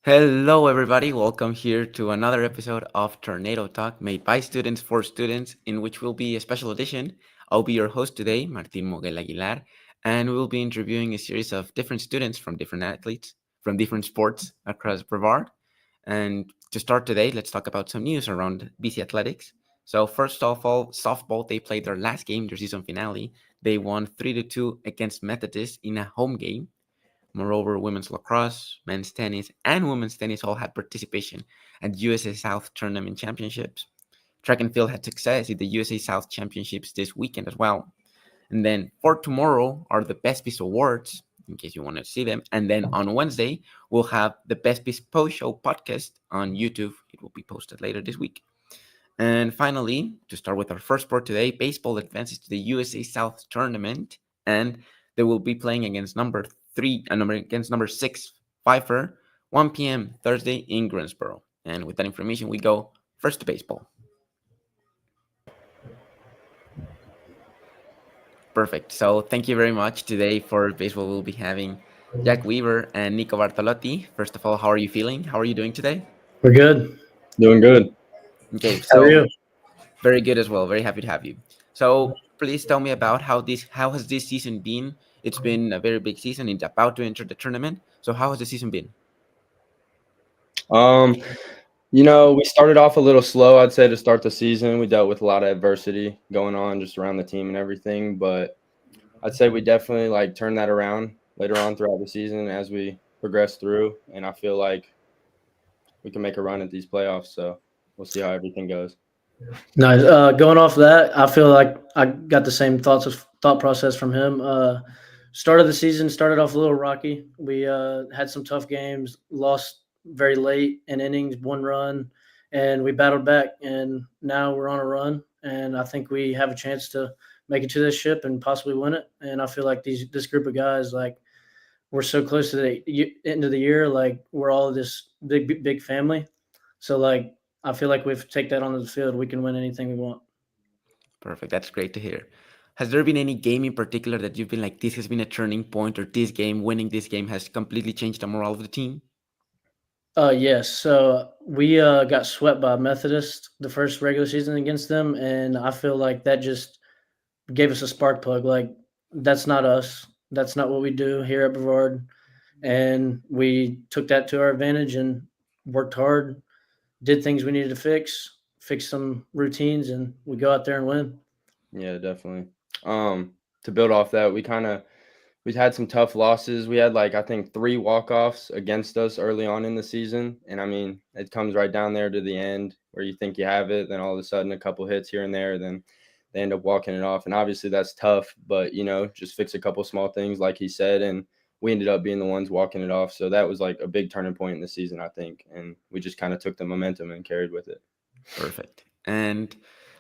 Hello, everybody. Welcome here to another episode of Tornado Talk made by students for students, in which will be a special edition. I'll be your host today, Martin Moguel Aguilar, and we'll be interviewing a series of different students from different athletes from different sports across Brevard. And to start today, let's talk about some news around BC Athletics. So, first of all, softball, they played their last game, their season finale. They won 3-2 against Methodist in a home game. Moreover, women's lacrosse, men's tennis, and women's tennis all had participation at USA South Tournament Championships. Track and field had success at the USA South Championships this weekend as well. And then for tomorrow are the Best Piece Awards, in case you want to see them. And then on Wednesday, we'll have the Best Piece Post Show podcast on YouTube. It will be posted later this week. And finally, to start with our first sport today, baseball advances to the USA South Tournament, and they will be playing against number 6 Pfeiffer, 1 p.m. Thursday in Greensboro. And with that information, we go first to baseball. Perfect. So thank you very much. Today for baseball, we'll be having Jack Weaver and Nico Bartolotti. First of all, how are you feeling? How are you doing today? We're good. Doing good. Okay, How are so you? very good as well. Very happy to have you. So please tell me about how has this season been? It's been a very big season. It's about to enter the tournament. So how has the season been? We started off a little slow, I'd say, to start the season. We dealt with a lot of adversity going on just around the team and everything, but I'd say we definitely turned that around later on throughout the season as we progress through, and I feel like we can make a run at these playoffs, so we'll see how everything goes. Nice. Going off that, I feel like I got the same thought process from him. Start of the season started off a little rocky. We had some tough games, lost very late in innings, one run, and we battled back. And now we're on a run, and I think we have a chance to make it to this ship and possibly win it. And I feel like this group of guys, we're so close to the end of the year, we're all this big family. So I feel like if we take that onto the field, we can win anything we want. Perfect. That's great to hear. Has there been any game in particular that you've been like, this has been a turning point, or winning this game has completely changed the morale of the team? Yes. So we got swept by Methodist the first regular season against them, and I feel like that just gave us a spark plug. Like that's not us. That's not what we do here at Brevard, and we took that to our advantage and worked hard, did things we needed to fix some routines, and we go out there and win. Yeah, definitely. To build off that, we've had some tough losses. We had I think 3 walk-offs against us early on in the season. And I mean, it comes right down there to the end where you think you have it. Then all of a sudden a couple hits here and there, then they end up walking it off. And obviously that's tough, but just fix a couple small things like he said. And we ended up being the ones walking it off. So that was a big turning point in the season, I think. And we just kind of took the momentum and carried with it. Perfect. And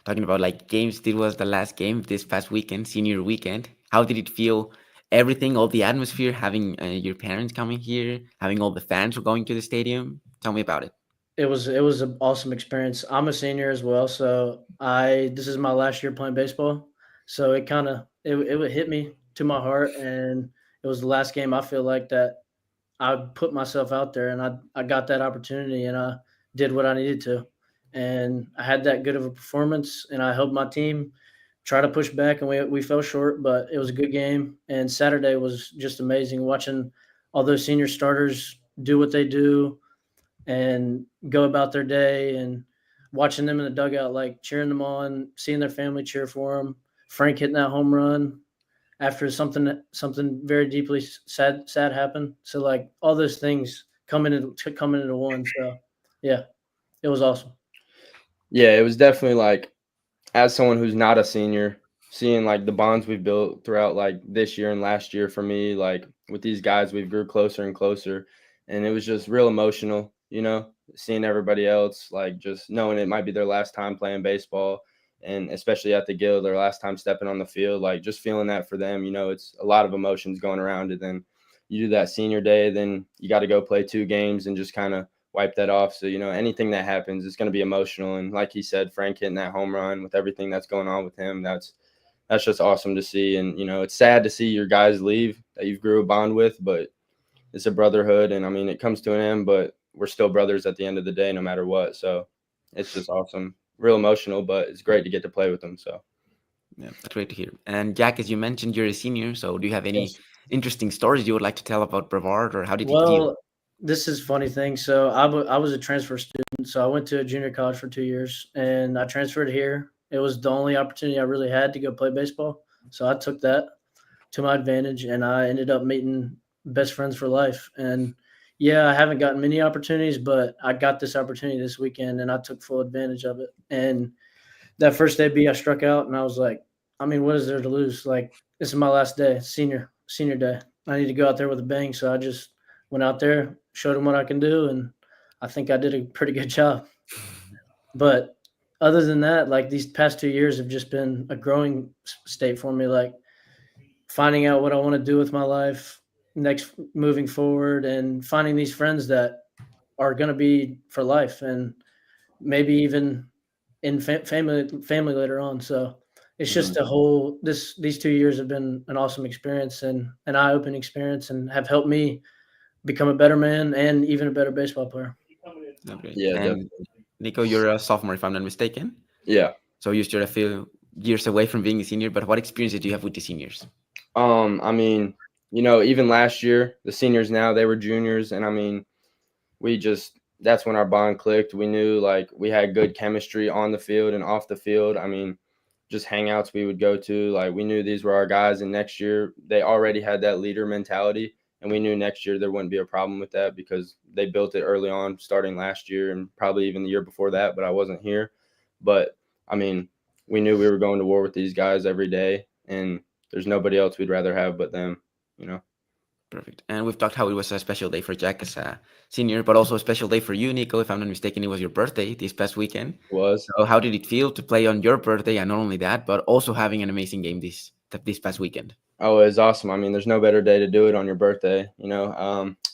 talking about games, this was the last game this past weekend, senior weekend. How did it feel? Everything, all the atmosphere, having your parents coming here, having all the fans going to the stadium. Tell me about it. It was an awesome experience. I'm a senior as well, so this is my last year playing baseball. So it would hit me to my heart, and it was the last game I feel like that I put myself out there, and I got that opportunity, and I did what I needed to, and I had that good of a performance, and I helped my team try to push back, and we fell short, but it was a good game. And Saturday was just amazing watching all those senior starters do what they do and go about their day, and watching them in the dugout, cheering them on, seeing their family cheer for them. Frank hitting that home run after something very deeply sad happened. So all those things coming into one. So yeah, it was awesome. Yeah, it was definitely as someone who's not a senior, seeing the bonds we've built throughout this year and last year for me, with these guys, we've grew closer and closer, and it was just real emotional, seeing everybody else, just knowing it might be their last time playing baseball, and especially at the Guild, their last time stepping on the field, just feeling that for them, it's a lot of emotions going around. And then you do that senior day, then you got to go play 2 games and just kind of wipe that off. So, anything that happens, it's going to be emotional. And like he said, Frank hitting that home run with everything that's going on with him, that's just awesome to see. And, it's sad to see your guys leave that you've grew a bond with, but it's a brotherhood. And I mean, it comes to an end, but we're still brothers at the end of the day, no matter what. So it's just awesome, real emotional, but it's great to get to play with them. So Yeah, that's great to hear. And Jack, as you mentioned, you're a senior. So do you have any Yes. interesting stories you would like to tell about Brevard, or how did it feel? Well, this is a funny thing. So I was a transfer student. So I went to a junior college for 2 years, and I transferred here. It was the only opportunity I really had to go play baseball. So I took that to my advantage, and I ended up meeting best friends for life. And yeah, I haven't gotten many opportunities, but I got this opportunity this weekend, and I took full advantage of it. And that first day B, I struck out, and I was like, I mean, what is there to lose? Like, this is my last day, senior day. I need to go out there with a bang. So I just went out there, showed them what I can do, and I think I did a pretty good job. But other than that, like these past 2 years have just been a growing state for me. Like finding out what I want to do with my life next, moving forward, and finding these friends that are going to be for life, and maybe even in family later on. So it's just a whole these 2 years have been an awesome experience and an eye-opening experience, and have helped me become a better man and even a better baseball player. Oh, great. yeah, And Nico, you're a sophomore, if I'm not mistaken. yeah. So you're still a few years away from being a senior, but what experience did you have with the seniors? I mean, even last year, the seniors now, they were juniors, and I mean, that's when our bond clicked. We knew like we had good chemistry on the field and off the field. I mean, just hangouts we would go to, like we knew these were our guys, and next year they already had that leader mentality, and we knew next year there wouldn't be a problem with that because they built it early on, starting last year and probably even the year before that, but I wasn't here. But I mean, we knew we were going to war with these guys every day, and there's nobody else we'd rather have but them. Perfect. And we've talked how it was a special day for Jack as a senior, but also a special day for you, Nico. If I'm not mistaken, it was your birthday this past weekend. Was. So how did it feel to play on your birthday, and not only that, but also having an amazing game this past weekend? Oh, it was awesome. I mean, there's no better day to do it on your birthday.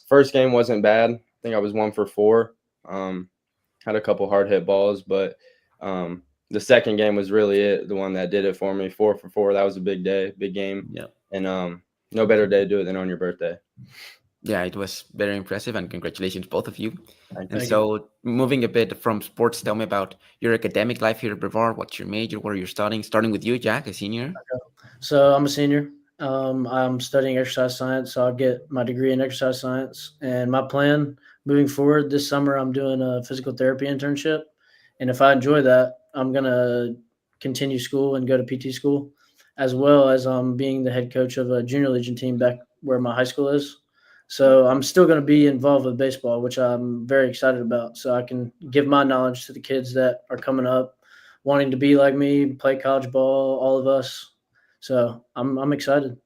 First game wasn't bad. I think I was 1 for 4. Had a couple hard hit balls, but the second game was really the one that did it for me. 4 for 4. That was a big day, big game. Yeah. And no better day to do it than on your birthday. Yeah, it was very impressive, and congratulations, both of you. Thank And you. so, moving a bit from sports, tell me about your academic life here at Brevard. What's your major? Where you're studying? Starting with you, Jack, a senior. So I'm a senior. I'm studying exercise science, so I'll get my degree in exercise science. And my plan moving forward this summer, I'm doing a physical therapy internship. And if I enjoy that, I'm going to continue school and go to PT school, as well as being the head coach of a junior legion team back where my high school is. So I'm still going to be involved with baseball, which I'm very excited about. So I can give my knowledge to the kids that are coming up, wanting to be like me, play college ball, all of us. So I'm excited.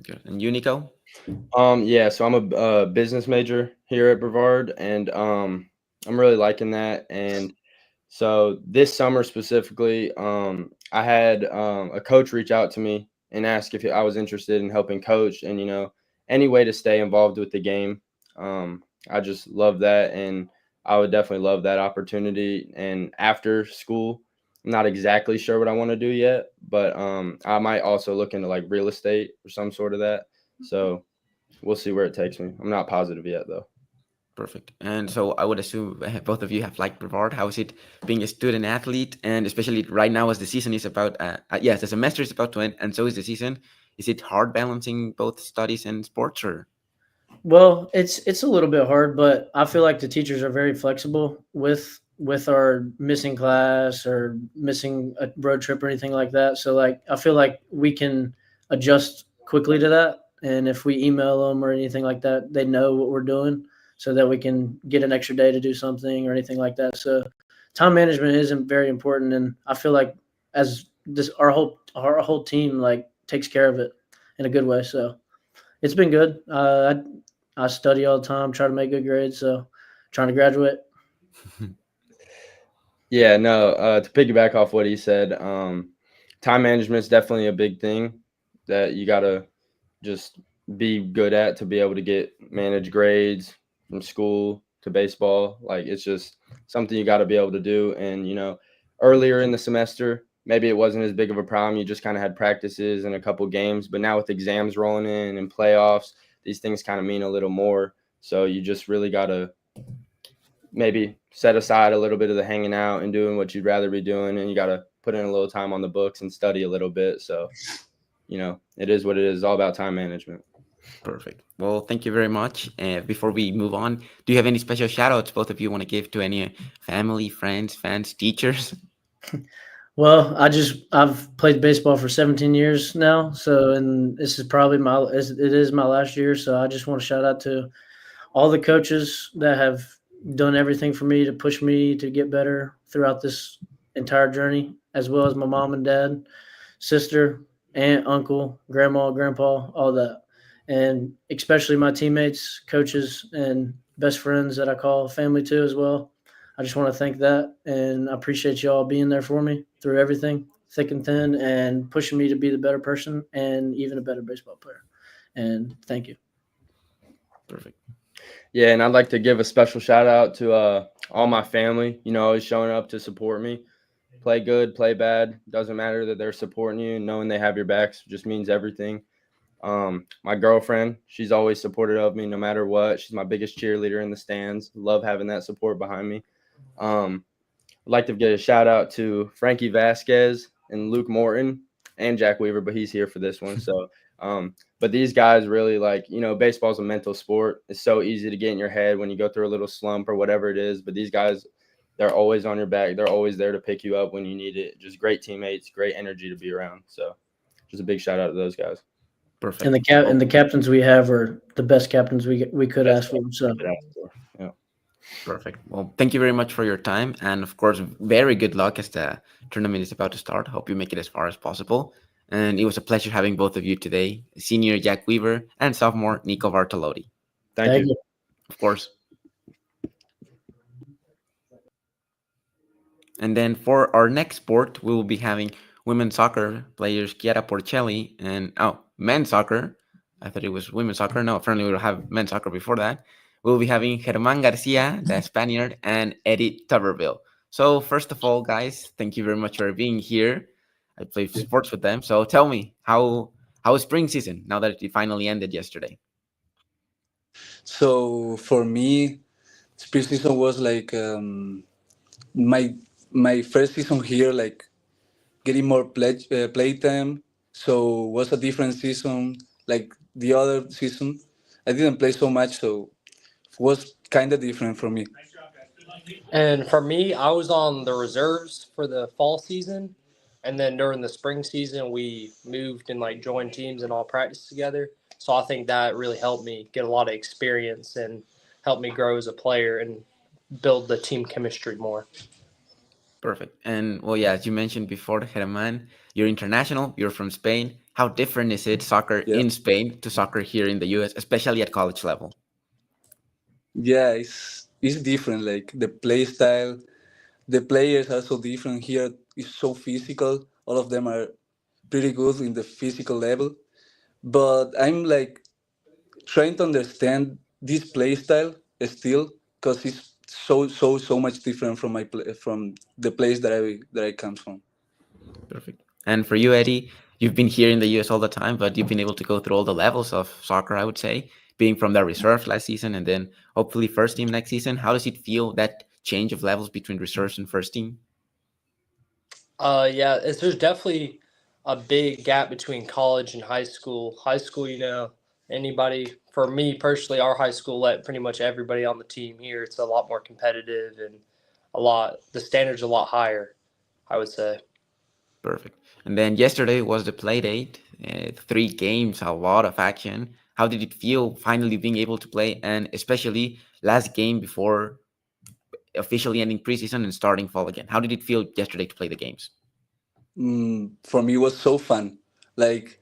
Good. And you, Nico? Yeah, so I'm a business major here at Brevard, and I'm really liking that. And so this summer specifically, I had a coach reach out to me and ask if I was interested in helping coach, and any way to stay involved with the game. I just love that, and I would definitely love that opportunity. And after school, I'm not exactly sure what I want to do yet, but I might also look into like real estate or some sort of that. So we'll see where it takes me. I'm not positive yet, though. Perfect. And so I would assume both of you have liked Brevard. How is it being a student athlete, and especially right now as the season is about, yes, the semester is about to end, and so is the season. Is it hard balancing both studies and sports, or? Well, it's a little bit hard, but I feel like the teachers are very flexible with our missing class or missing a road trip or anything like that. So like I feel like we can adjust quickly to that, and if we email them or anything like that, they know what we're doing, so that we can get an extra day to do something or anything like that. So time management isn't very important, and I feel like as this our whole team like takes care of it in a good way. So it's been good. I study all the time, try to make good grades, so trying to graduate. Yeah, no, to piggyback off what he said, time management is definitely a big thing that you got to just be good at to be able to manage grades from school to baseball. Like it's just something you got to be able to do. And, earlier in the semester, maybe it wasn't as big of a problem. You just kind of had practices and a couple games, but now with exams rolling in and playoffs, these things kind of mean a little more. So you just really got to maybe set aside a little bit of the hanging out and doing what you'd rather be doing, and you got to put in a little time on the books and study a little bit. So, it is what it is. It's all about time management. Perfect. Well, thank you very much. Before we move on, do you have any special shout outs both of you want to give to any family, friends, fans, teachers? Well, I've played baseball for 17 years now, so and this is probably it is my last year, so I just want to shout out to all the coaches that have done everything for me to push me to get better throughout this entire journey, as well as my mom and dad, sister, aunt, uncle, grandma, grandpa, all that. And especially my teammates, coaches, and best friends that I call family too as well. I just want to thank that, and I appreciate you all being there for me through everything, thick and thin, and pushing me to be the better person and even a better baseball player. And thank you. Perfect. Yeah, and I'd like to give a special shout out to all my family, always showing up to support me. Play good, play bad. Doesn't matter that they're supporting you. Knowing they have your backs just means everything. My girlfriend, she's always supportive of me no matter what. She's my biggest cheerleader in the stands. Love having that support behind me. I'd like to give a shout out to Frankie Vasquez and Luke Morton and Jack Weaver, but he's here for this one. So, but these guys really baseball's a mental sport. It's so easy to get in your head when you go through a little slump or whatever it is. But these guys, they're always on your back. They're always there to pick you up when you need it. Just great teammates, great energy to be around. So, just a big shout out to those guys. Perfect. And the captains we have are the best captains we could ask for. So. Yeah. Perfect. Well, thank you very much for your time. And of course, very good luck as the tournament is about to start. Hope you make it as far as possible. And it was a pleasure having both of you today, senior Jack Weaver and sophomore Nico Bartolotti. Thank you. Of course. And then for our next sport, we will be having women's soccer players Kiara Porcelli and men's soccer. I thought it was women's soccer. No, apparently we'll have men's soccer before that. We'll be having Germán Garcia, the Spaniard, and Eddie Turberville. So first of all, guys, thank you very much for being here. I play sports with them. So tell me, how is spring season now that it finally ended yesterday? So for me, spring season was like my first season here, like getting more play time. So was a different season. Like the other season, I didn't play so much, so it was kind of different for me. And for me, I was on the reserves for the fall season, and then during the spring season, we moved and like joined teams and all practice together. So I think that really helped me get a lot of experience and helped me grow as a player and build the team chemistry more. Perfect. And well, yeah, as you mentioned before, Germán, you're international, you're from Spain. How different is it soccer Yeah. in Spain to soccer here in the US, especially at college level? Yeah, it's different. Like the play style, the players are so different here. It's so physical. All of them are pretty good in the physical level. But I'm like trying to understand this play style still because it's so much different from from the place that I come from. Perfect. And for you, Eddie, you've been here in the US all the time, but you've been able to go through all the levels of soccer, I would say, being from the reserve last season and then hopefully first team next season. How does it feel, that change of levels between reserves and first team? Yeah, there's definitely a big gap between college and high school. High school, anybody, for me personally, our high school let pretty much everybody on the team here. It's a lot more competitive and the standards a lot higher, I would say. Perfect. And then yesterday was the play date, 3 games, a lot of action. How did it feel finally being able to play, and especially last game before officially ending preseason and starting fall again? How did it feel yesterday to play the games? For me, it was so fun. Like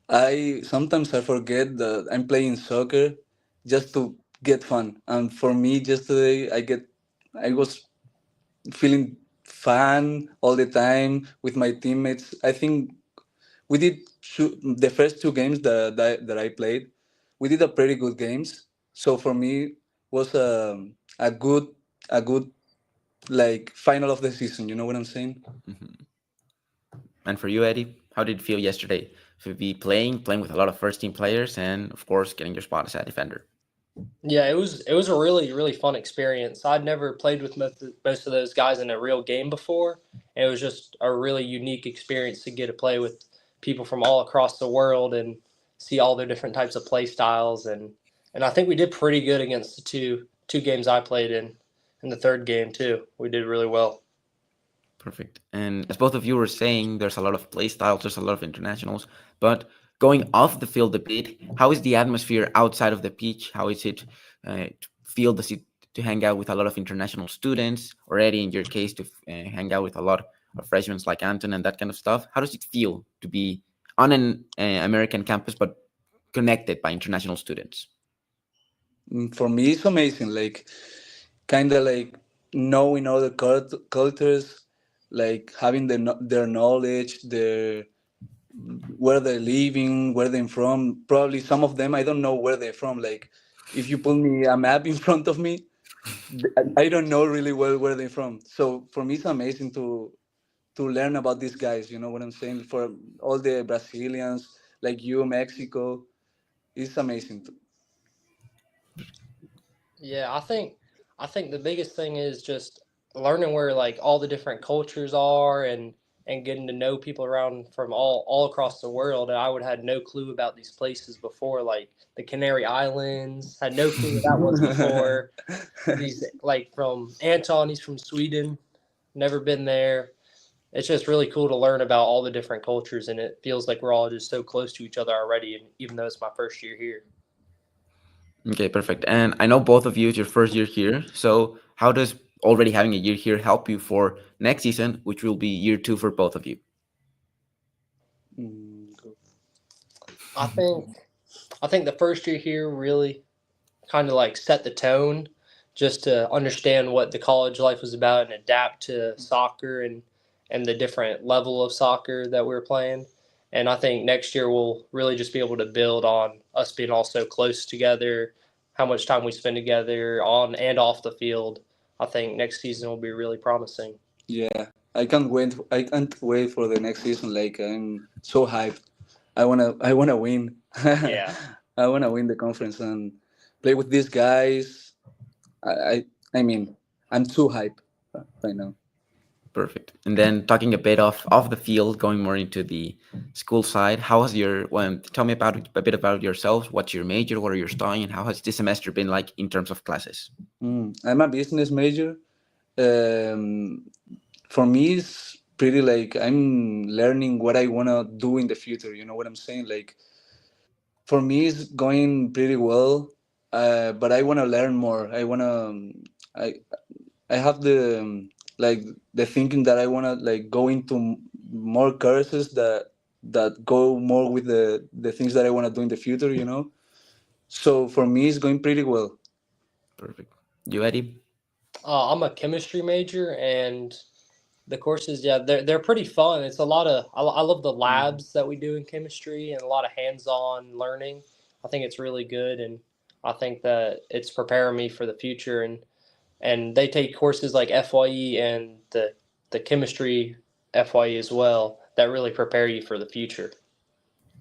I sometimes I forget that I'm playing soccer just to get fun. And for me, yesterday I was feeling fun all the time with my teammates. I think we did the first 2 games that I played. We did a pretty good games. So for me, was a good like final of the season. You know what I'm saying? Mm-hmm. And for you, Eddie, how did it feel yesterday to be playing with a lot of first team players and, of course, getting your spot as a defender? Yeah, it was a really fun experience. I'd never played with most of those guys in a real game before, and it was just a really unique experience to get to play with people from all across the world and see all their different types of play styles. And I think we did pretty good against the two games I played in. In the third game too, we did really well. Perfect. And as both of you were saying, there's a lot of play styles, there's a lot of internationals. But going off the field a bit, how is the atmosphere outside of the pitch? How is it feel? Does it to hang out with a lot of international students, or Eddie, in your case, to hang out with a lot of freshmen like Anton and that kind of stuff? How does it feel to be on an American campus but connected by international students? For me, it's amazing. Like, kind of like knowing other cultures, like having their knowledge, their where they're living, where they're from. Probably some of them I don't know where they're from. Like, if you put me a map in front of me, I don't know really well where they're from. So for me, it's amazing to learn about these guys. You know what I'm saying? For all the Brazilians, like you, Mexico, it's amazing. Yeah, I think the biggest thing is just learning where like all the different cultures are and getting to know people around from all across the world. And I would have had no clue about these places before, like the Canary Islands. Had no clue what that was before. These like from Anton, he's from Sweden. Never been there. It's just really cool to learn about all the different cultures, and it feels like we're all just so close to each other already. And even though it's my first year here. Okay, perfect. And I know both of you, it's your first year here. So how does already having a year here help you for next season, which will be year 2 for both of you? Go. I think I think the first year here really kind of like set the tone just to understand what the college life was about and adapt to soccer and the different level of soccer that we were playing. And I think next year we'll really just be able to build on us being all so close together, how much time we spend together on and off the field. I think next season will be really promising. Yeah, I can't wait. I can't wait for the next season. Like I'm so hyped. I wanna win. Yeah. I wanna win the conference and play with these guys. I I, I mean, I'm too hyped right now. Perfect. And then talking a bit off the field, going more into the school side, how has your tell me about a bit about yourselves. What's your major? What are you studying? And how has this semester been like in terms of classes? I'm a business major. Um, for me, it's pretty like I'm learning what I wanna do in the future. You know what I'm saying? Like for me, it's going pretty well. But I wanna learn more. I I have like the thinking that I wanna like go into more courses that go more with the things that I wanna do in the future. You know. So for me, it's going pretty well. Perfect. You, Eddie? I'm a chemistry major, and the courses, yeah, they're pretty fun. It's a lot of I love the labs that we do in chemistry and a lot of hands-on learning. I think it's really good, and I think that it's preparing me for the future. And they take courses like FYE and the chemistry FYE as well that really prepare you for the future.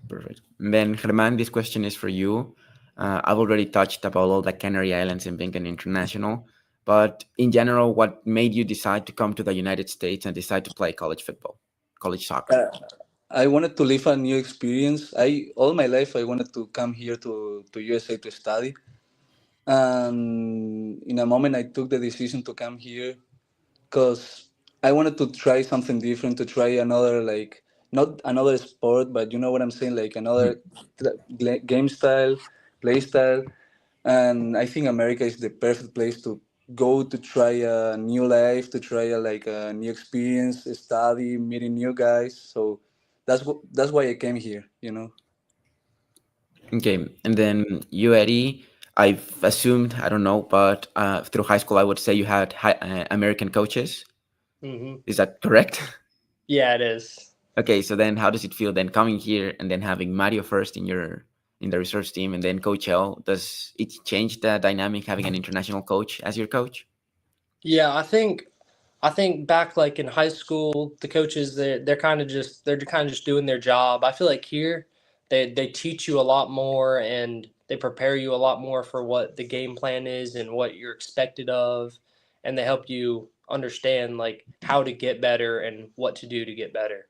Perfect. And then, Germán, this question is for you. I've already touched about all the Canary Islands and being an international, but in general, what made you decide to come to the United States and decide to play college football, college soccer? I wanted to live a new experience. I all my life I wanted to come here to USA to study. And in a moment I took the decision to come here because I wanted to try something different, to try another like not another sport, but you know what I'm saying, like another game style, play style. And I think America is the perfect place to go to try a new life, to try like a new experience, study, meeting new guys. So that's why I came here. You know. Okay, and then you, Eddie, I've assumed, I don't know, but through high school, I would say you had American coaches. Is that correct? Yeah, it is. Okay, so then how does it feel then coming here and then having Mario first in the research team and then Coach L? Does it change the dynamic having an international coach as your coach? Yeah, I think back like in high school, the coaches they're kind of just doing their job. I feel like here they teach you a lot more, and they prepare you a lot more for what the game plan is and what you're expected of, and they help you understand like how to get better and what to do to get better.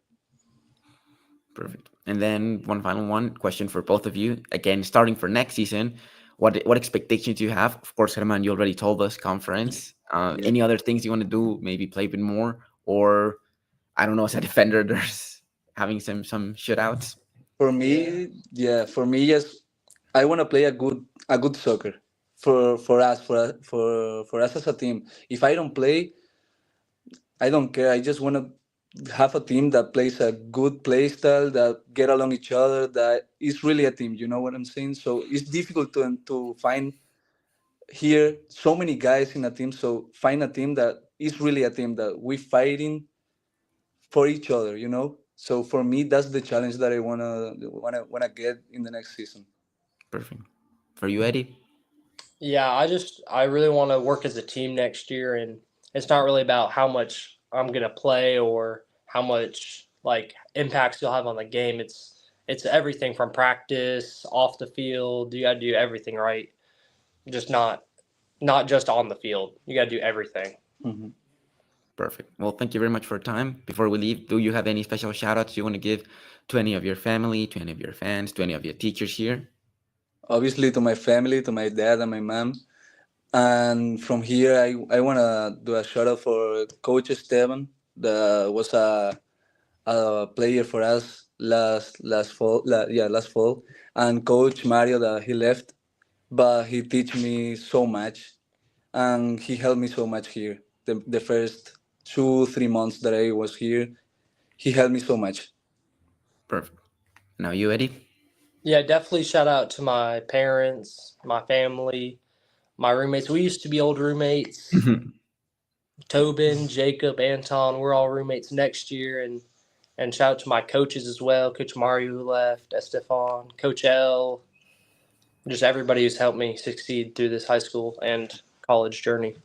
Perfect. And then one final question for both of you. Again, starting for next season, what expectations do you have? Of course, Herman, you already told us conference. Yeah. Any other things you want to do? Maybe play a bit more, or I don't know, as a defender, there's having some shootouts. For me, for me, yes, I want to play a good soccer for us as a team. If I don't play, I don't care. I just want to have a team that plays a good play style, that get along each other, that is really a team. You know what I'm saying? So it's difficult to find here so many guys in a team. So find a team that is really a team, that we fighting for each other. You know. So for me, that's the challenge that I wanna get in the next season. Perfect. For you, Eddie? Yeah, I really want to work as a team next year, and it's not really about how much I'm gonna play or how much like impacts you'll have on the game. It's everything from practice, off the field. You got to do everything right, just not just on the field. You got to do everything. Mm-hmm. Perfect. Well, thank you very much for your time. Before we leave, do you have any special shout outs you want to give to any of your family, to any of your fans, to any of your teachers here? Obviously, to my family, to my dad and my mom. And from here, I want to do a shout out for Coach Esteban, that was a player for us last fall, and Coach Mario, that he left, but he teach me so much, and he helped me so much here. The first 2-3 months that I was here, he helped me so much. Perfect. Now you, Eddie? Yeah, definitely shout out to my parents, my family, my roommates. We used to be old roommates. Tobin, Jacob, Anton, we're all roommates next year, and shout out to my coaches as well, Coach Mario who left, Estefan, Coach L, just everybody who's helped me succeed through this high school and college journey.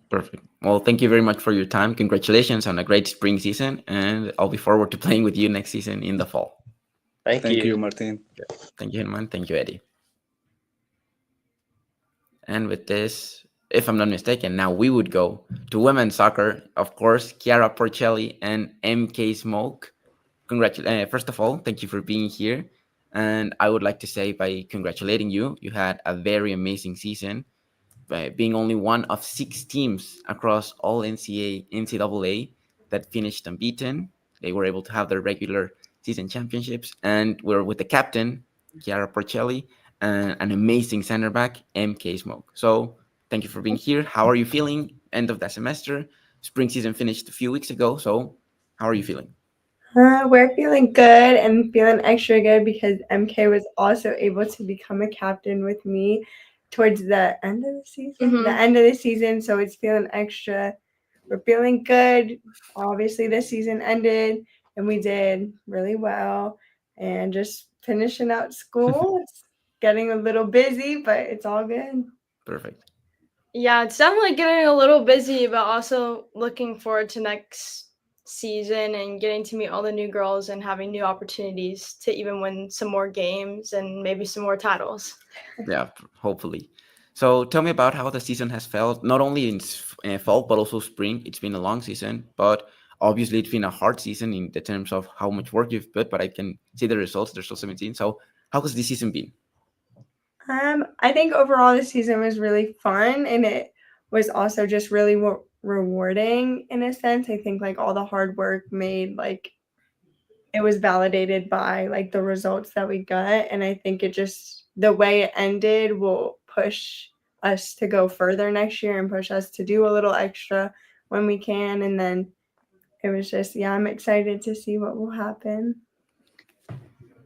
Perfect. Well, thank you very much for your time. Congratulations on a great spring season, and I'll be forward to playing with you next season in the fall. Thank you, you. Martin. Thank you, Herman. Thank you, Eddie. And with this, if I'm not mistaken, now we would go to women's soccer. Of course, Kiara, Porcelli, and MK Smoak. First of all, thank you for being here. And I would like to say, by congratulating you, you had a very amazing season, by being only one of 6 teams across all NCAA that finished unbeaten. They were able to have their regular season championships, and we're with the captain, Kiara Porcelli, and an amazing center back, MK Smoak. So thank you for being here. How are you feeling? End of the semester. Spring season finished a few weeks ago. So how are you feeling? We're feeling good and feeling extra good because MK was also able to become a captain with me towards the end of the season. Mhm. The end of the season, so it's feeling extra. We're feeling good. Obviously, the season ended and we did really well. And just finishing out school, it's getting a little busy, but it's all good. Perfect. Yeah, it's definitely getting a little busy, but also looking forward to next season and getting to meet all the new girls and having new opportunities to even win some more games and maybe some more titles. Yeah, hopefully. So tell me about how the season has felt, not only in fall, but also spring. It's been a long season, but obviously it's been a hard season in the terms of how much work you've put, but I can see the results. There's still 17. So how has this season been? I think overall the season was really fun, and it was also just really rewarding in a sense. I think like all the hard work made like it was validated by like the results that we got, and I think it just the way it ended will push us to go further next year and push us to do a little extra when we can. And then it was just I'm excited to see what will happen.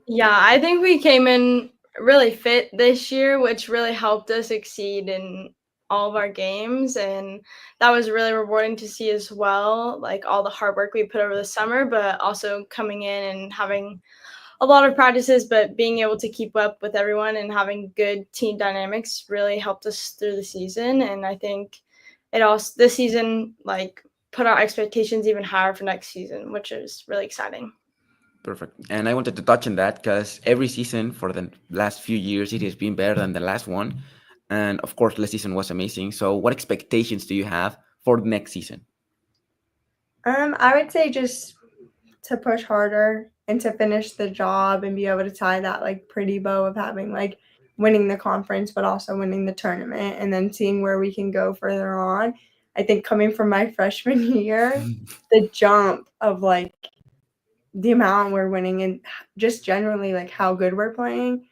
Yeah, I think we came in really fit this year, which really helped us succeed in all of our games, and that was really rewarding to see as well, like all the hard work we put over the summer, but also coming in and having a lot of practices, but being able to keep up with everyone and having good team dynamics really helped us through the season. And I think it also this season like put our expectations even higher for next season, which is really exciting. Perfect. And I wanted to touch on that because every season for the last few years, it has been better than the last one. And of course, last season was amazing. So, what expectations do you have for the next season? I would say just to push harder and to finish the job and be able to tie that like pretty bow of having like winning the conference but also winning the tournament and then seeing where we can go further on. I think coming from my freshman year, the jump of like the amount we're winning and just generally like how good we're playing,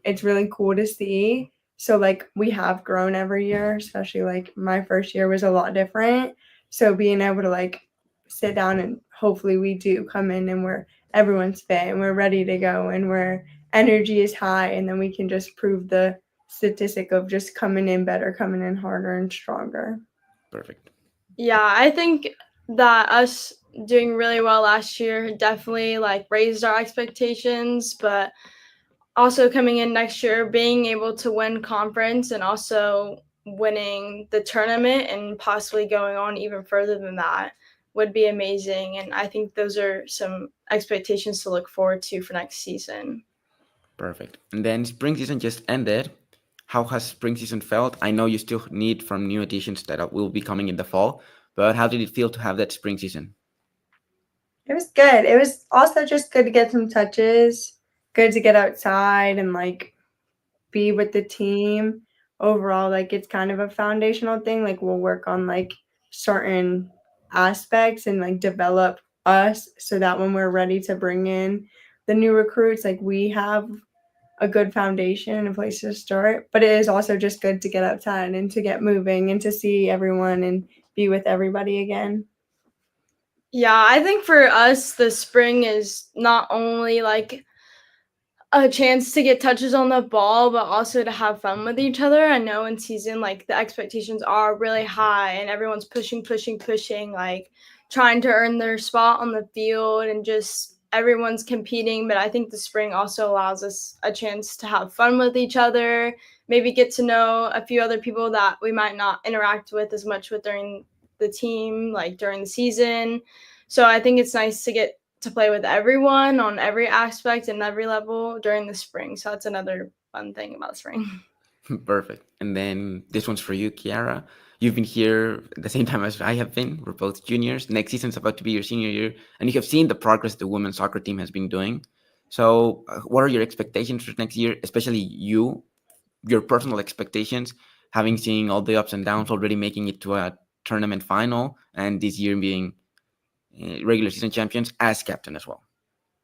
it's really cool to see. So like we have grown every year, especially like my first year was a lot different. So being able to like sit down and hopefully we do come in and everyone's fit and we're ready to go and where energy is high and then we can just prove the statistic of just coming in better, coming in harder and stronger. Perfect. Yeah, I think that us doing really well last year definitely like raised our expectations, but also coming in next year, being able to win conference and also winning the tournament and possibly going on even further than that would be amazing. And I think those are some expectations to look forward to for next season. Perfect. And then spring season just ended. How has spring season felt? I know you still need from new additions that will be coming in the fall, but how did it feel to have that spring season? It was good. It was also just good to get some touches, good to get outside and like be with the team. Overall, like it's kind of a foundational thing. Like we'll work on like certain aspects and like develop us so that when we're ready to bring in the new recruits, like we have a good foundation and a place to start. But it is also just good to get outside and to get moving and to see everyone and be with everybody again. Yeah, I think for us, the spring is not only like a chance to get touches on the ball, but also to have fun with each other. I know in season, like the expectations are really high and everyone's pushing, like trying to earn their spot on the field and just everyone's competing. But I think the spring also allows us a chance to have fun with each other, maybe get to know a few other people that we might not interact with as much with during the team, like during the season. So I think it's nice to get to play with everyone on every aspect and every level during the spring. So that's another fun thing about spring. Perfect. And then this one's for you, Kiara. You've been here at the same time as I have been. We're both juniors. Next season's about to be your senior year, and you have seen the progress the women's soccer team has been doing. So, what are your expectations for next year, especially your personal expectations, having seen all the ups and downs, already making it to a tournament final, and this year being regular season champions as captain as well?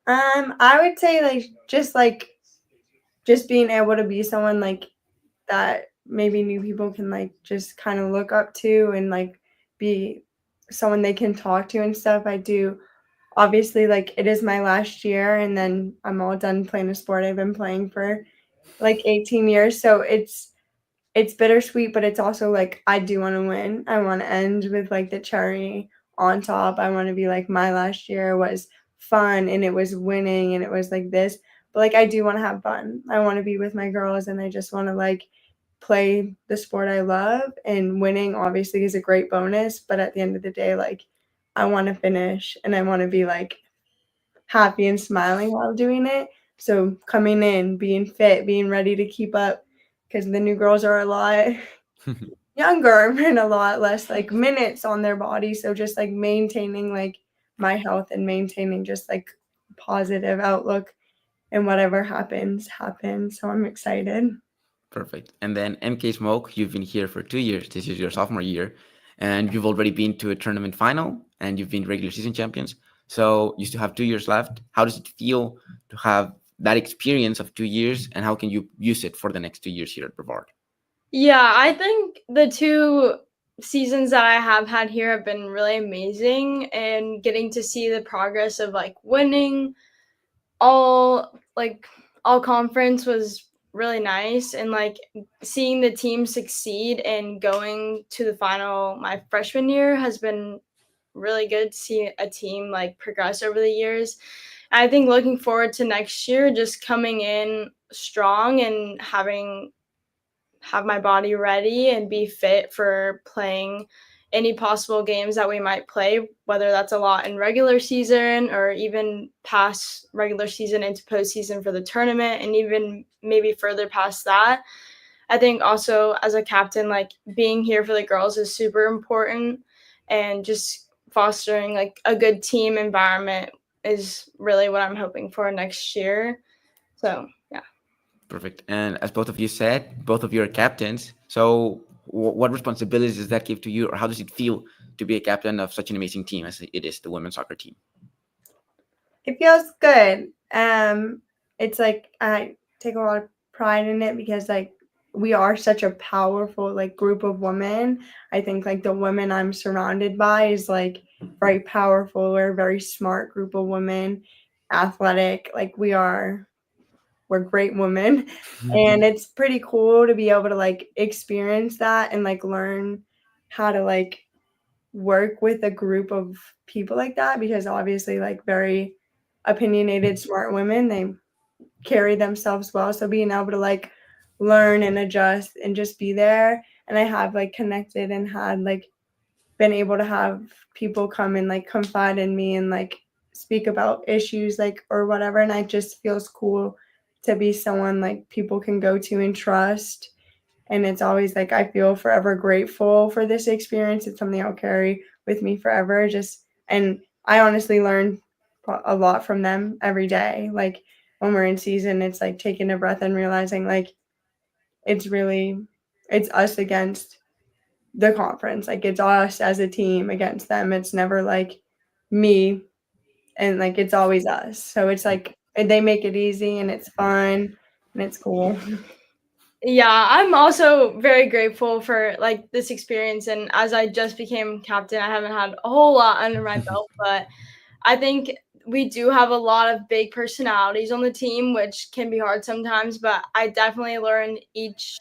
I would say just being able to be someone like that maybe new people can like just kind of look up to and like be someone they can talk to and stuff. I do obviously like it is my last year and then I'm all done playing a sport I've been playing for like 18 years. So it's bittersweet, but it's also like I do want to win. I want to end with like the cherry on top. I want to be like my last year was fun and it was winning and it was like this. But like I do want to have fun. I want to be with my girls and I just want to like play the sport I love, and winning obviously is a great bonus, but at the end of the day like I want to finish and I want to be like happy and smiling while doing it. So coming in, being fit, being ready to keep up, because the new girls are a lot younger and a lot less like minutes on their body. So just like maintaining like my health and maintaining just like positive outlook and whatever happens. So I'm excited. Perfect. And then MK Smoak, you've been here for 2 years. This is your sophomore year, and you've already been to a tournament final, and you've been regular season champions. So you still have 2 years left. How does it feel to have that experience of 2 years, and how can you use it for the next 2 years here at Brevard? Yeah, I think the 2 seasons that I have had here have been really amazing, and getting to see the progress of like winning all conference was really nice, and like seeing the team succeed and going to the final my freshman year has been really good to see a team like progress over the years. I think looking forward to next year, just coming in strong and have my body ready and be fit for playing any possible games that we might play, whether that's a lot in regular season or even past regular season into postseason for the tournament, and even maybe further past that. I think also as a captain, like being here for the girls is super important, and just fostering like a good team environment is really what I'm hoping for next year. So yeah. Perfect. And as both of you said, both of you are captains. So what responsibilities does that give to you, or how does it feel to be a captain of such an amazing team as it is the women's soccer team? It feels good. It's like I take a lot of pride in it because like we are such a powerful like group of women. I think like the women I'm surrounded by is like very powerful. We're a very smart group of women, athletic. Like we're great women. And it's pretty cool to be able to like experience that and like learn how to like work with a group of people like that, because obviously like very opinionated smart women, they carry themselves well, so being able to like learn and adjust and just be there. And I have like connected and had like been able to have people come and like confide in me and like speak about issues like or whatever, and it just feels cool to be someone like people can go to and trust. And it's always like I feel forever grateful for this experience. It's something I'll carry with me forever. And I honestly learn a lot from them every day. Like when we're in season, it's like taking a breath and realizing like it's us against the conference. Like it's us as a team against them. It's never like me, and like it's always us. So it's like they make it easy and it's fun and it's cool. Yeah, I'm also very grateful for like this experience, and as I just became captain, I haven't had a whole lot under my belt, but I think we do have a lot of big personalities on the team, which can be hard sometimes, but I definitely learn each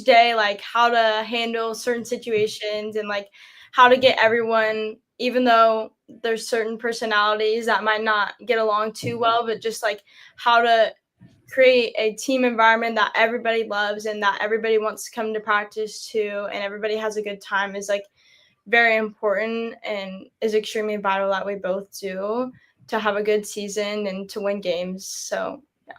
day like how to handle certain situations and like how to get everyone, even though there's certain personalities that might not get along too well, but just like how to create a team environment that everybody loves and that everybody wants to come to practice to and everybody has a good time is like very important and is extremely vital that we both do to have a good season and to win games. So yeah.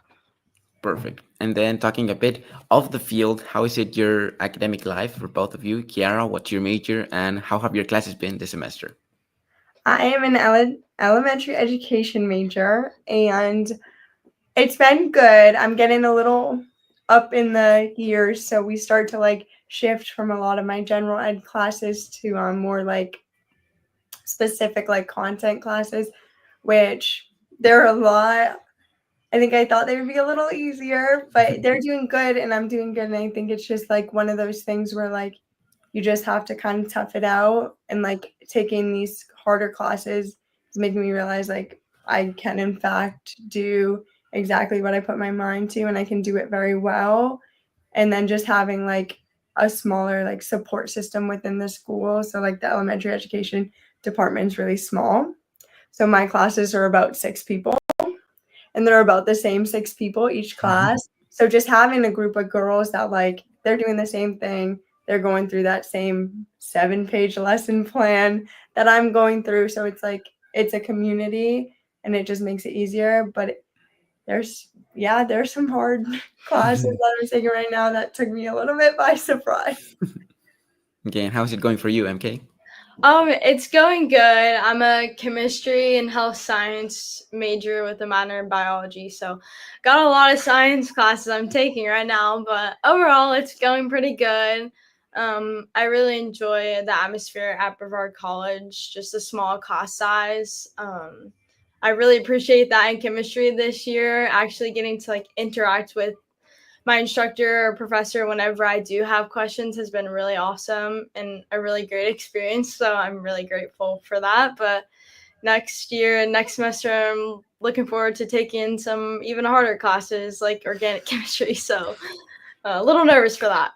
Perfect. And then talking a bit off the field, how is it your academic life for both of you? Kiara, what's your major and how have your classes been this semester? I am an elementary education major, and it's been good. I'm getting a little up in the years, so we start to like shift from a lot of my general ed classes to more like specific like content classes, which they're a lot. I think I thought they would be a little easier, but they're doing good and I'm doing good. And I think it's just like one of those things where like you just have to kind of tough it out, and like taking these harder classes is making me realize like I can in fact do exactly what I put my mind to, and I can do it very well. And then just having like a smaller like support system within the school. So like the elementary education department is really small. So my classes are about 6 people, and they're about the same 6 people each class. So just having a group of girls that like they're doing the same thing, they're going through that same 7-page lesson plan that I'm going through. So it's like it's a community and it just makes it easier. But there's some hard classes that I'm taking right now that took me a little bit by surprise. Okay, and how's it going for you, MK? It's going good. I'm a chemistry and health science major with a minor in biology, so got a lot of science classes I'm taking right now, but overall it's going pretty good. I really enjoy the atmosphere at Brevard College, just a small class size. I really appreciate that in chemistry this year, actually getting to like interact with my instructor or professor whenever I do have questions has been really awesome and a really great experience. So I'm really grateful for that. But next year and next semester, I'm looking forward to taking some even harder classes like organic chemistry. So a little nervous for that.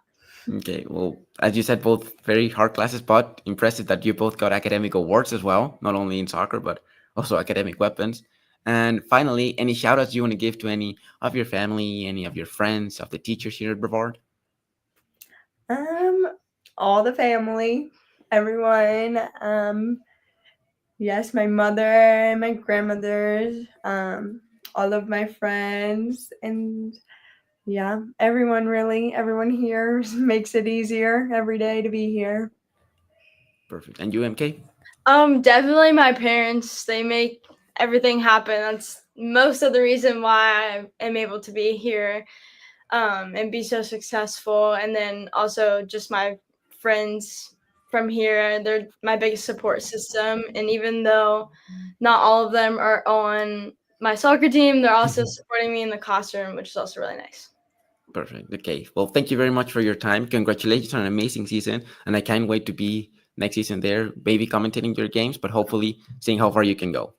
Okay, well, as you said, both very hard classes, but impressive that you both got academic awards as well, not only in soccer, but also academic weapons. And finally, any shout outs you want to give to any of your family, any of your friends, of the teachers here at Brevard? All the family. everyone. Yes, my mother, my grandmothers, all of my friends, and yeah, everyone really, everyone here makes it easier every day to be here. Perfect. And you, MK? Definitely my parents. They make everything happen. That's most of the reason why I am able to be here, and be so successful. And then also just my friends from here. They're my biggest support system. And even though not all of them are on my soccer team, they're also supporting me in the classroom, which is also really nice. Perfect. Okay. Well, thank you very much for your time. Congratulations on an amazing season. And I can't wait to be next season there, maybe commentating your games, but hopefully seeing how far you can go.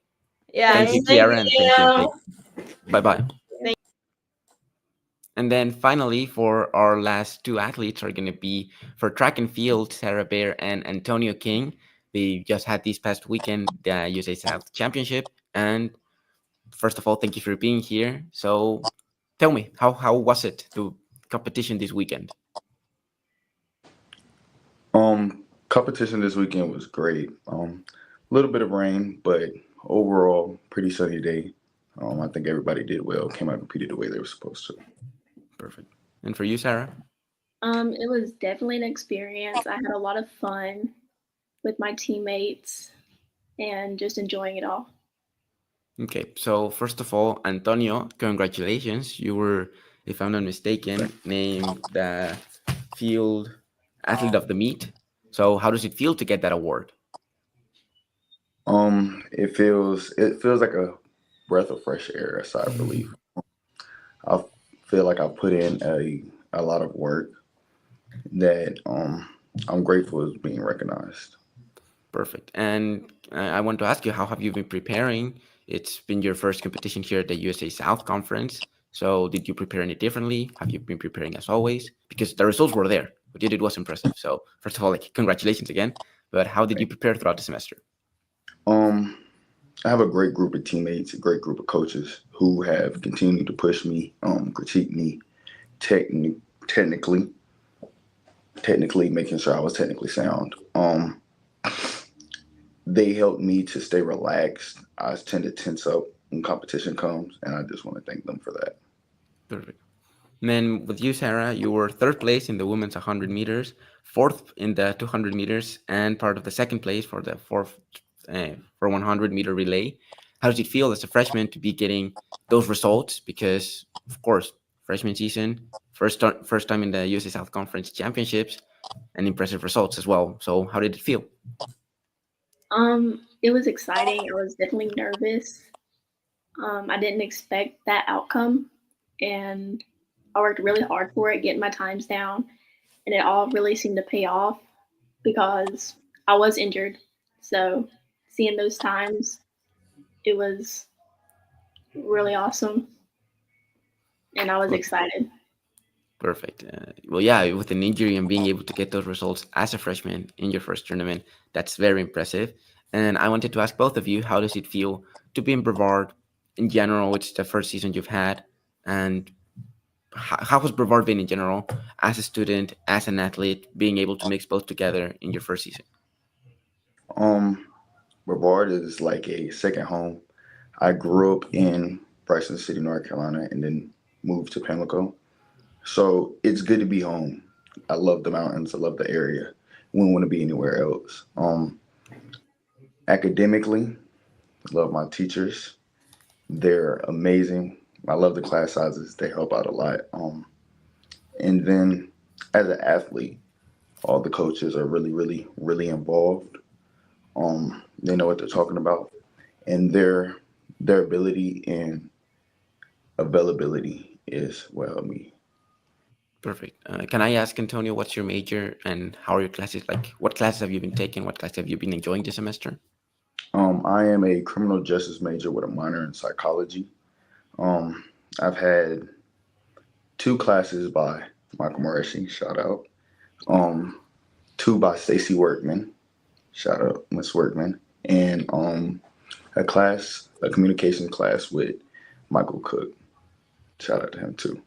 Yeah. Thank you, Kiara, and thank you, MK. Bye-bye. And then finally, for our last two athletes are going to be for track and field, Sarah Bear and Antonio King. They just had this past weekend the USA South Championship. And first of all, thank you for being here. So tell me, how was it, the competition this weekend? Competition this weekend was great. A little bit of rain, but overall pretty sunny day. I think everybody did well, came out and competed the way they were supposed to. Perfect. And for you, Sarah? It was definitely an experience. I had a lot of fun with my teammates and just enjoying it all. Okay, so first of all, Antonio, congratulations. You were, if I'm not mistaken, named the field athlete of the meet. So how does it feel to get that award? It feels like a breath of fresh air, a sigh of relief. I feel like I put in a lot of work that I'm grateful is being recognized. Perfect. And I want to ask you, how have you been preparing? It's been your first competition here at the USA South Conference. So did you prepare any differently? Have you been preparing as always? Because the results were there. What you did was impressive. So first of all, congratulations again. But how did you prepare throughout the semester? I have a great group of teammates, a great group of coaches who have continued to push me, critique me technically, making sure I was technically sound. They helped me to stay relaxed. I tend to tense up when competition comes, and I just want to thank them for that. Perfect. And then with you, Sarah, you were third place in the women's 100 meters, fourth in the 200 meters, and part of the second place for the for 100 meter relay. How does it feel as a freshman to be getting those results? Because, of course, freshman season, first time in the USA South Conference Championships, and impressive results as well. So how did it feel? It was exciting. I was definitely nervous. I didn't expect that outcome, and I worked really hard for it, getting my times down, and it all really seemed to pay off because I was injured. So seeing those times, it was really awesome, and I was excited. Perfect. Well, yeah, with an injury and being able to get those results as a freshman in your first tournament, that's very impressive. And I wanted to ask both of you, how does it feel to be in Brevard in general? It's the first season you've had. And how has Brevard been in general as a student, as an athlete, being able to mix both together in your first season? Brevard is like a second home. I grew up in Bryson City, North Carolina, and then moved to Pamlico. So it's good to be home. I love the mountains. I love the area. Wouldn't want to be anywhere else. Academically, I love my teachers. They're amazing. I love the class sizes. They help out a lot. And then as an athlete, all the coaches are really, really, really involved. They know what they're talking about. And their ability and availability is what helped me. Perfect. Can I ask, Antonio, what's your major and how are your classes? Like, what classes have you been taking? What classes have you been enjoying this semester? I am a criminal justice major with a minor in psychology. I've had 2 classes by Michael Moreshi, shout out. 2 by Stacy Workman, shout out Miss Workman, and a communication class with Michael Cook, shout out to him too.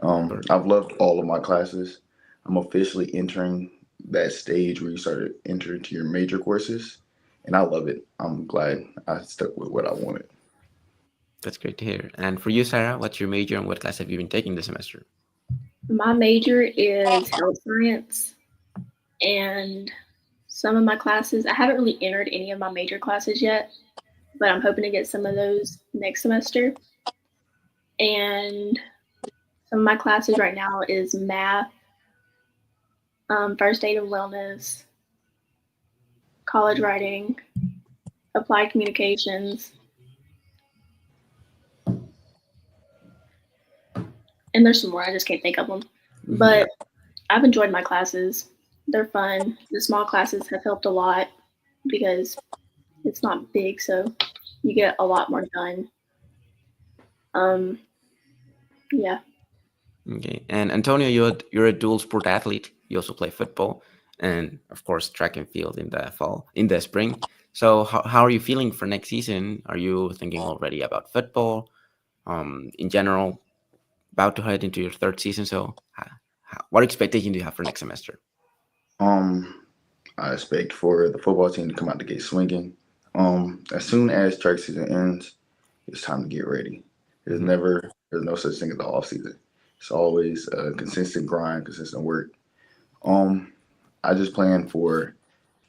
I've loved all of my classes. I'm officially entering that stage where you started entering into your major courses, and I love it. I'm glad I stuck with what I wanted. That's great to hear. And for you, Sarah, what's your major and what class have you been taking this semester? My major is health science, and some of my classes, I haven't really entered any of my major classes yet, but I'm hoping to get some of those next semester. And some of my classes right now is math, first aid and wellness, college writing, applied communications, and there's some more. I just can't think of them. But I've enjoyed my classes. They're fun. The small classes have helped a lot because it's not big, so you get a lot more done. Yeah. Okay. And Antonio, you're a dual sport athlete. You also play football and, of course, track and field in the spring. So how are you feeling for next season? Are you thinking already about football in general, about to head into your third season? So what expectation do you have for next semester? I expect for the football team to come out the gate swinging. As soon as track season ends, it's time to get ready. There's no such thing as the off season. It's always a consistent grind, consistent work. I just plan for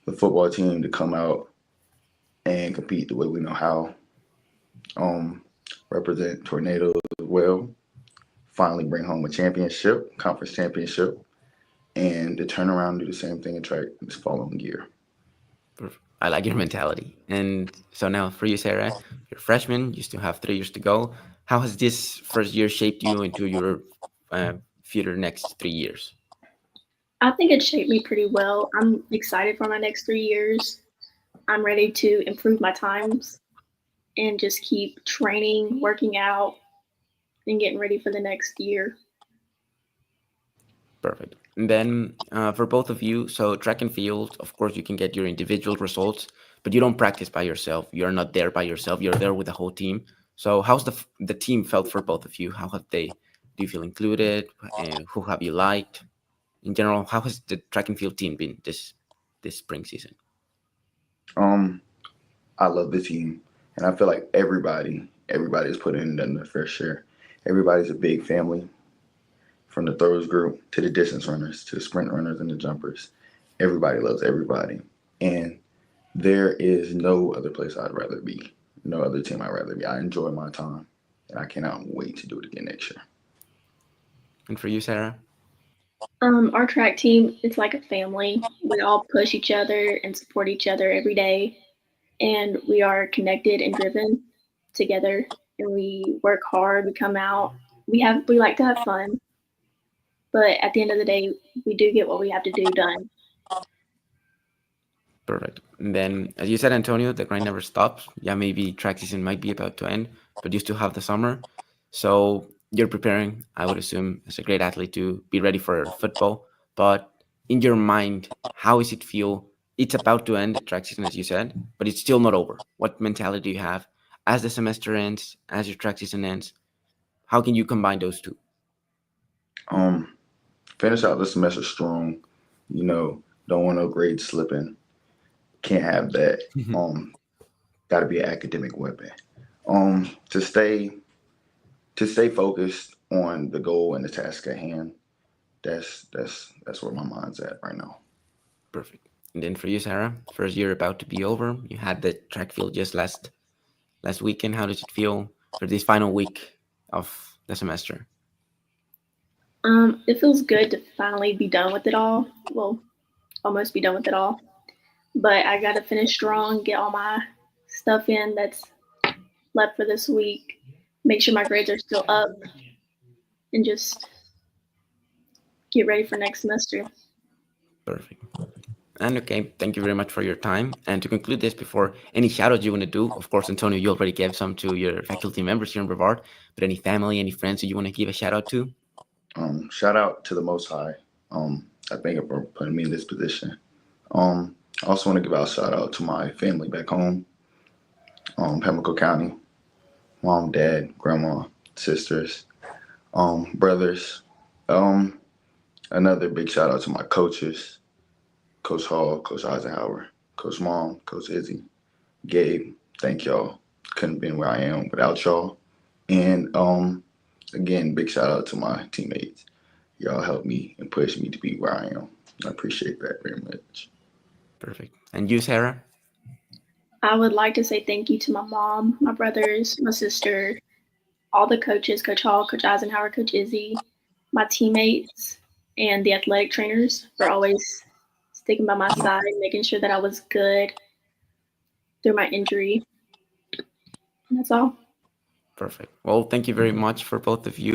the football team to come out and compete the way we know how. Represent Tornado as well. Finally bring home a championship, conference championship, and to turn around and do the same thing in track this following year. I like your mentality. And so now for you, Sarah, you're a freshman. You still have 3 years to go. How has this first year shaped you into your future next 3 years? I think it shaped me pretty well. I'm excited for my next 3 years. I'm ready to improve my times and just keep training, working out, and getting ready for the next year. Perfect. And then for both of you, so track and field, of course, you can get your individual results, but you don't practice by yourself. You're not there by yourself. You're there with the whole team. So how's the team felt for both of you? How have they? Do you feel included? Who have you liked? In general, how has the track and field team been this spring season? I love the team, and I feel like everybody's put in their fair share. Everybody's a big family, from the throws group to the distance runners to the sprint runners and the jumpers. Everybody loves everybody, and there is no other place I'd rather be, no other team I'd rather be. I enjoy my time, and I cannot wait to do it again next year. And for you, Sarah? Our track team, it's like a family. We all push each other and support each other every day, and we are connected and driven together. And we work hard. We come out. We like to have fun, but at the end of the day, we do get what we have to do done. Perfect. And then, as you said, Antonio, the grind never stops. Yeah, maybe track season might be about to end, but you still have the summer. So you're preparing, I would assume, as a great athlete to be ready for football. But in your mind, how does it feel? It's about to end, track season, as you said, but it's still not over. What mentality do you have as the semester ends, as your track season ends? How can you combine those two? Finish out the semester strong. Don't want no grades slipping. Can't have that. Got to be an academic weapon. To stay focused on the goal and the task at hand. That's where my mind's at right now. Perfect. And then for you, Sarah, first year about to be over. You had the track field just last weekend. How does it feel for this final week of the semester? It feels good to finally be done with it all. Well, almost be done with it all. But I got to finish strong, get all my stuff in that's left for this week, make sure my grades are still up, and just get ready for next semester. Perfect. And okay, thank you very much for your time. And to conclude this, before any shout outs you want to do, of course, Antonio, you already gave some to your faculty members here in Brevard, but any family, any friends that you want to give a shout out to? Shout out to the Most High. I thank him for putting me in this position. I also want to give out a shout out to my family back home, Pamlico County, mom, dad, grandma, sisters, brothers. Another big shout out to my coaches, Coach Hall, Coach Eisenhower, Coach Mom, Coach Izzy, Gabe. Thank y'all. Couldn't have been where I am without y'all. And again, big shout out to my teammates. Y'all helped me and pushed me to be where I am. I appreciate that very much. Perfect. And you, Sarah? I would like to say thank you to my mom, my brothers, my sister, all the coaches, Coach Hall, Coach Eisenhower, Coach Izzy, my teammates, and the athletic trainers for always sticking by my side, making sure that I was good through my injury. And that's all. Perfect. Well, thank you very much for both of you.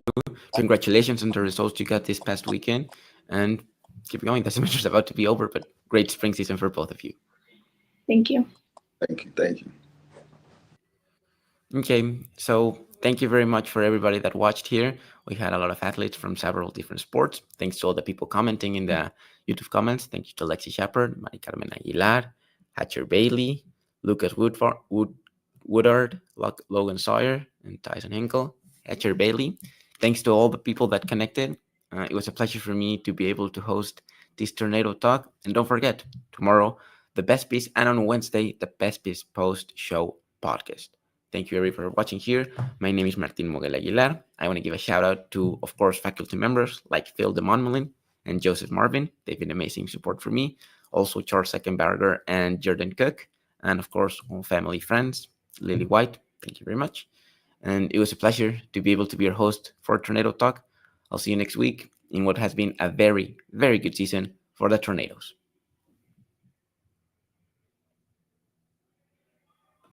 Congratulations on the results you got this past weekend. And keep going. The semester's about to be over, but great spring season for both of you. Thank you. Thank you. Thank you. Okay, so thank you very much for everybody that watched here. We had a lot of athletes from several different sports. Thanks to all the people commenting in the YouTube comments. Thank you to Lexi Shepard, Mari Carmen Aguilar, Hatcher Bailey, Lucas Woodard, Logan Sawyer, and Tyson Hinkle. Hatcher Bailey. Thanks to all the people that connected. It was a pleasure for me to be able to host this Tornado Talk. And don't forget, tomorrow, the Best Piece, and on Wednesday, the Best Piece post-show podcast. Thank you, everybody, for watching here. My name is Martin Moguel Aguilar. I want to give a shout out to, of course, faculty members like Phil DeMonmelin and Joseph Marvin. They've been amazing support for me. Also, Charles Seckenberger and Jordan Cook. And, of course, all family friends, Lily White. Thank you very much. And it was a pleasure to be able to be your host for Tornado Talk. I'll see you next week in what has been a very, very good season for the Tornadoes.